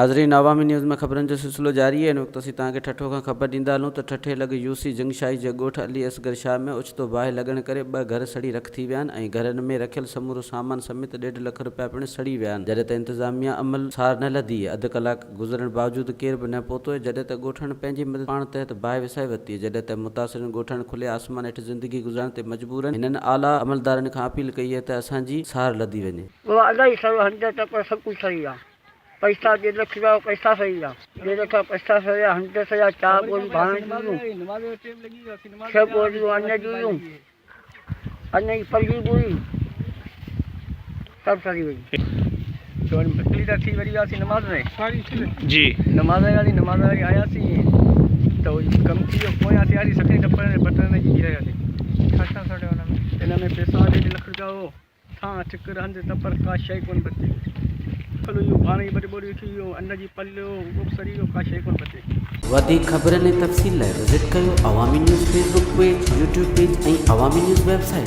नाज़रीन अवामी न्यूज़ में ख़बरनि जो सिलसिलो जारी है। इन वक़्तु असीं तव्हांखे ठठो खां ख़बर ॾींदा हलूं त ठठे लॻ यूसी जंगशाही जे ॻोठ अली असगर शाह में ओचितो बाहि लॻण करे 2 घर सड़ी रख थी विया आहिनि ऐं घरनि में रखियल समूरो सामान समेत 1.5 लाख रुपया पिणु सड़ी विया आहिनि। जॾहिं त इंतिज़ामिया अमल सार न लधी अधु कलाकु गुज़रण बावजूदि केर बि न पहुतो जॾहिं त ॻोठण पंहिंजी मदद पाण तहत बाहि विसाए वरिती। जॾहिं त मुतासिर ॻोठण खुले आसमान हेठि ज़िंदगी गुज़ारण ते मजबूर आहिनि। हिननि आला अमलदारनि खां अपील कई आहे त असांजी सार लधी वञे। पैसा 1.5 लाख पैसा सही है, 1.5 लाख पैसा सही है, 100 सही 4 बोरी भाण दी 6 बोरी अन्न दी अन्न की पल्ली पूरी सब सही हुई। तो तकलीफ थी वरी आसी नमाज में जी नमाज वाली आया सी तो कम थी पोया सी आसी सखी टपर बटन जी रहे थे खाता सडे इन में पैसा 1.5 लाख रुपया हो था चक्कर हंद टपर का शय कोन बचे चलो यो भाणे बड़ी बड़ी थी यो अन्न जी पल्लो वो सरी यो का शय कोन बचे। वधीक ख़बरनि ऐं तफ़सील लाइ विज़िट कयो अवामी news Facebook page, YouTube page ऐं अवामी न्यूज़ वेबसाइट।